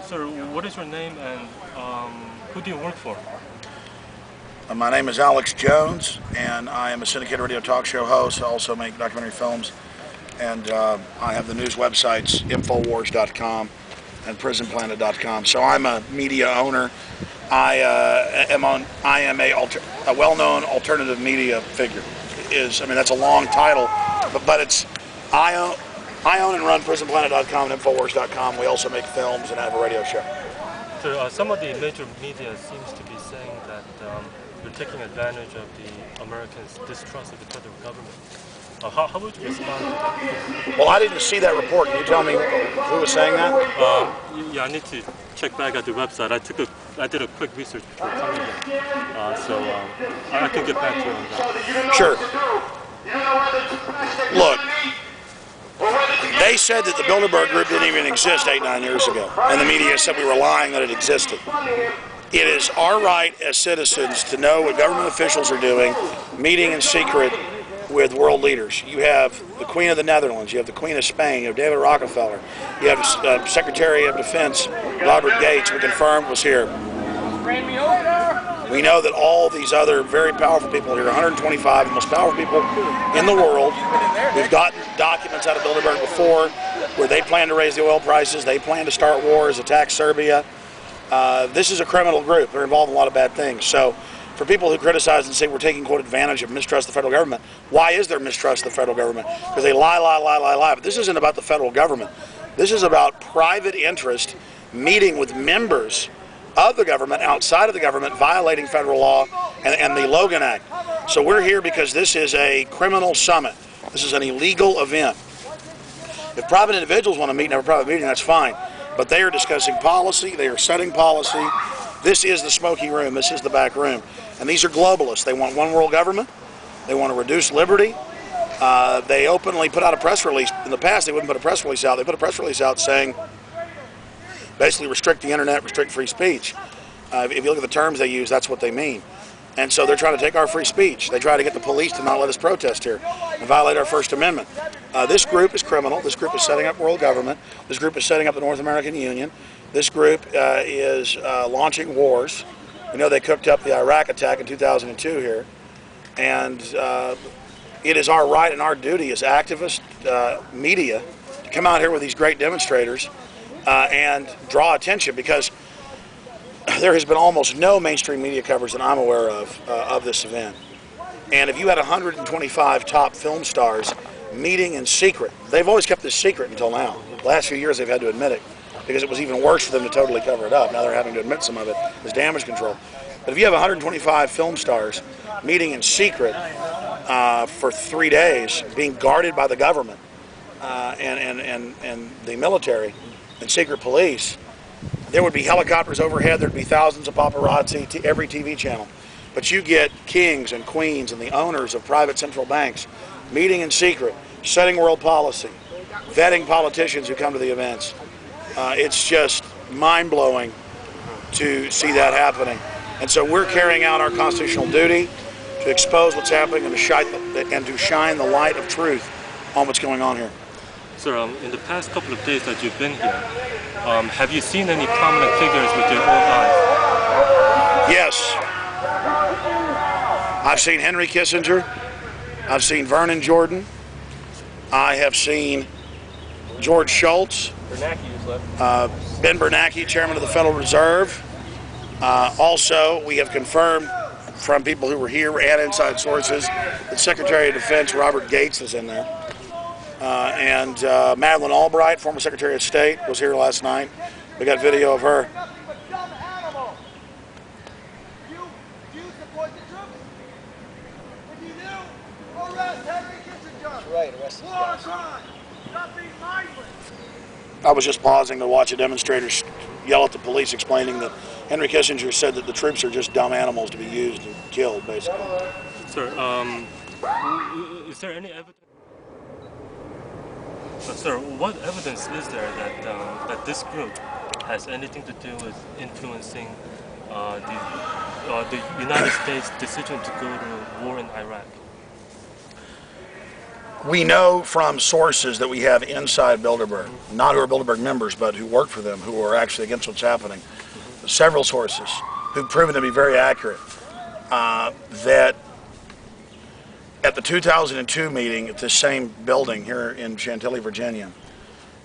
Sir, what is your name and who do you work for? My name is Alex Jones, and I am a syndicated radio talk show host. I also make documentary films, and I have the news websites Infowars.com and PrisonPlanet.com. So I'm a media owner. I am a well-known alternative media figure. That's a long title, but it's I own and run PrisonPlanet.com and Infowars.com. We also make films and have a radio show. So some of the major media seems to be saying that you're taking advantage of the Americans' distrust of the federal government. How would you respond to that? Well, I didn't see that report. Can you tell me who was saying that? Yeah, I need to check back at the website. I did a quick research before coming here, so I can get back to you on that. Sure. Look, they said that the Bilderberg group didn't even exist 8-9 years ago, and the media said we were lying that it existed. It is our right as citizens to know what government officials are doing, meeting in secret with world leaders. You have the Queen of the Netherlands, you have the Queen of Spain, you have David Rockefeller, you have Secretary of Defense Robert Gates, we confirmed was here. We know that all these other very powerful people here, 125 the most powerful people in the world. We've gotten documents out of Bilderberg before where they plan to raise the oil prices, they plan to start wars, attack Serbia. This is a criminal group. They're involved in a lot of bad things. So for people who criticize and say we're taking, quote, advantage of mistrust of the federal government, why is there mistrust of the federal government? Because they lie. But this isn't about the federal government. This is about private interest meeting with members of the government, outside of the government, violating federal law and the Logan Act. So we're here because this is a criminal summit. This is an illegal event. If private individuals want to meet and have a private meeting, that's fine. But they are discussing policy, they are setting policy. This is the smoking room, this is the back room. And these are globalists. They want one world government. They want to reduce liberty. They openly put out a press release. In the past, they wouldn't put a press release out. They put a press release out saying, basically restrict the internet, restrict free speech. If you look at the terms they use, that's what they mean. And so they're trying to take our free speech. They try to get the police to not let us protest here and violate our First Amendment. This group is criminal. This group is setting up world government. This group is setting up the North American Union. This group is launching wars. We know they cooked up the Iraq attack in 2002 here. And it is our right and our duty as activist media to come out here with these great demonstrators and draw attention, because there has been almost no mainstream media coverage that I'm aware of this event. And if you had 125 top film stars meeting in secret, they've always kept this secret until now. The last few years they've had to admit it because it was even worse for them to totally cover it up. Now they're having to admit some of it as damage control. But if you have 125 film stars meeting in secret for 3 days, being guarded by the government and the military and secret police, there would be helicopters overhead, there'd be thousands of paparazzi to every TV channel. But you get kings and queens and the owners of private central banks meeting in secret, setting world policy, vetting politicians who come to the events. It's just mind-blowing to see that happening. And so we're carrying out our constitutional duty to expose what's happening and to shine the light of truth on what's going on here. Sir, in the past couple of days that you've been here, have you seen any prominent figures with your own eyes? Yes. I've seen Henry Kissinger. I've seen Vernon Jordan. I have seen George Shultz. Ben Bernanke, Chairman of the Federal Reserve. Also, we have confirmed from people who were here and inside sources that Secretary of Defense Robert Gates is in there. And Madeleine Albright, former Secretary of State, was here last night. We got video of her. Do you support the troops? If you do, arrest Henry Kissinger. That's right, arrest him. War crime. Stop being mindless. I was just pausing to watch a demonstrator yell at the police, explaining that Henry Kissinger said that the troops are just dumb animals to be used and killed, basically. Sir, is there any evidence? Sir, what evidence is there that this group has anything to do with influencing the United States' decision to go to war in Iraq? We know from sources that we have inside Bilderberg, not who are Bilderberg members, but who work for them, who are actually against what's happening. Several sources who've proven to be very accurate, that at the 2002 meeting at this same building here in Chantilly, Virginia,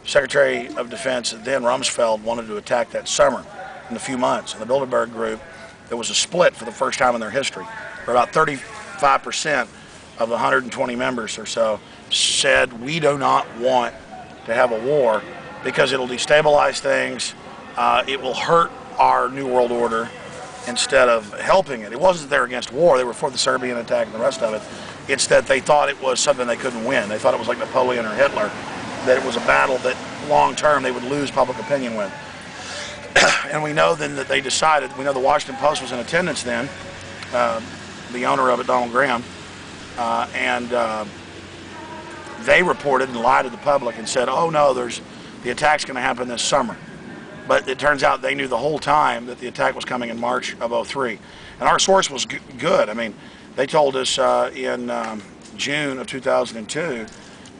Secretary of Defense then Rumsfeld wanted to attack that summer in a few months. And the Bilderberg group, there was a split for the first time in their history, where about 35% of the 120 members or so said, we do not want to have a war because it'll destabilize things, it will hurt our New World Order instead of helping it. It wasn't that they're against war, they were for the Serbian attack and the rest of it. It's that they thought it was something they couldn't win. They thought it was like Napoleon or Hitler, that it was a battle that long term they would lose public opinion with. And we know then that they decided, we know the Washington Post was in attendance then, the owner of it, Donald Graham, and they reported and lied to the public and said, oh no, the attack's going to happen this summer. But it turns out they knew the whole time that the attack was coming in March of '03. And our source was good. I mean, they told us in June of 2002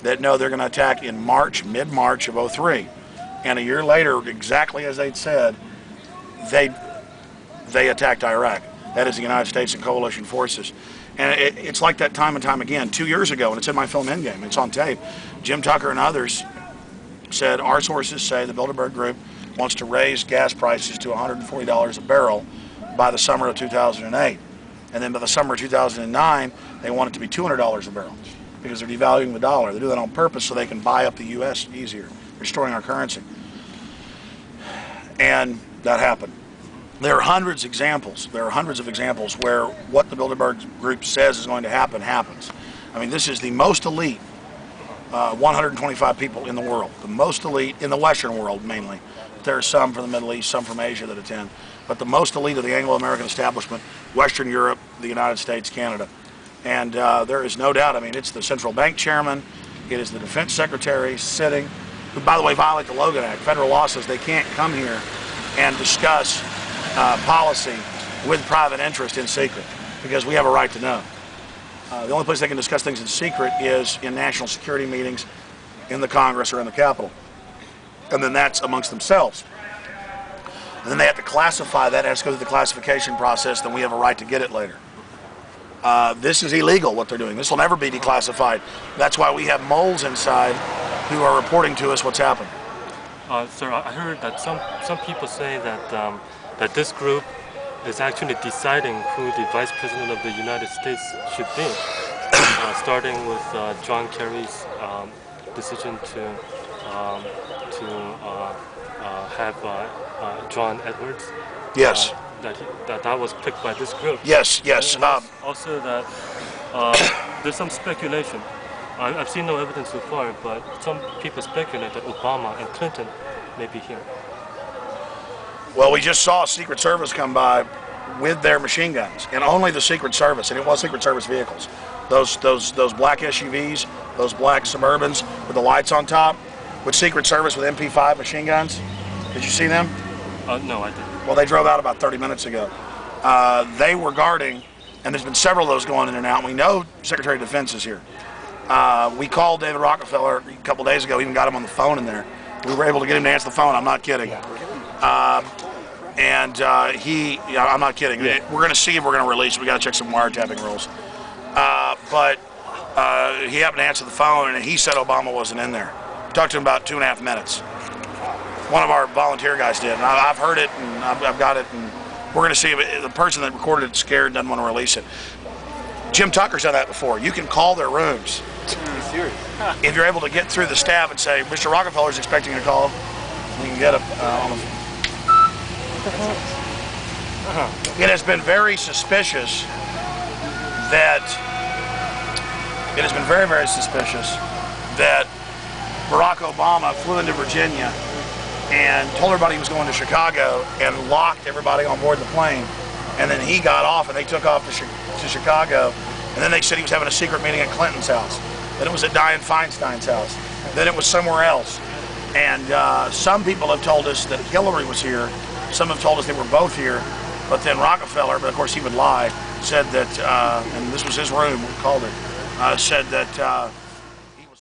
that no, they're going to attack in March, mid-March of '03. And a year later, exactly as they'd said, they attacked Iraq. That is the United States and coalition forces. And it's like that time and time again. 2 years ago, and it's in my film Endgame, it's on tape, Jim Tucker and others said, our sources say the Bilderberg Group wants to raise gas prices to $140 a barrel by the summer of 2008. And then by the summer of 2009, they want it to be $200 a barrel because they're devaluing the dollar. They do that on purpose so they can buy up the U.S. easier, restoring our currency. And that happened. There are hundreds of examples. There are hundreds of examples where what the Bilderberg Group says is going to happen happens. I mean, this is the most elite 125 people in the world, the most elite in the Western world mainly. There are some from the Middle East, some from Asia that attend, but the most elite of the Anglo-American establishment, Western Europe, the United States, Canada. And there is no doubt, I mean, it's the central bank chairman, it is the defense secretary sitting, who, by the way, violate the Logan Act. Federal law says they can't come here and discuss policy with private interest in secret, because we have a right to know. The only place they can discuss things in secret is in national security meetings in the Congress or in the Capitol. And then that's amongst themselves. And then they have to classify that, has to go through the classification process, then we have a right to get it later. This is illegal, what they're doing. This will never be declassified. That's why we have moles inside who are reporting to us what's happened. Sir, I heard that some people say that, that this group is actually deciding who the Vice President of the United States should be, starting with John Kerry's decision to have John Edwards. Yes. That was picked by this group. Yes, yes. Also that there's some speculation. I've seen no evidence so far, but some people speculate that Obama and Clinton may be here. Well, we just saw Secret Service come by with their machine guns, and only the Secret Service, and it was Secret Service vehicles. Those black SUVs, those black Suburbans with the lights on top, with Secret Service with MP5 machine guns. Did you see them? No, I didn't. Well, they drove out about 30 minutes ago. They were guarding, and there's been several of those going in and out. We know Secretary of Defense is here. We called David Rockefeller a couple days ago, even got him on the phone in there. We were able to get him to answer the phone, I'm not kidding. I'm not kidding. We're going to see if we're going to release it. We got to check some wiretapping rules. But he happened to answer the phone, and he said Obama wasn't in there. Talked to him about 2.5 minutes. One of our volunteer guys did, and I've heard it, and I've got it, and we're going to see if the person that recorded it's scared and doesn't want to release it. Jim Tucker's done that before. You can call their rooms. If you're able to get through the staff and say, Mr. Rockefeller's expecting a call, you can get it on the It has been very suspicious that Barack Obama flew into Virginia and told everybody he was going to Chicago and locked everybody on board the plane. And then he got off and they took off to Chicago. And then they said he was having a secret meeting at Clinton's house. Then it was at Dianne Feinstein's house. Then it was somewhere else. And some people have told us that Hillary was here. Some have told us they were both here. But then Rockefeller, but of course he would lie, said that, and this was his room, we called it, said that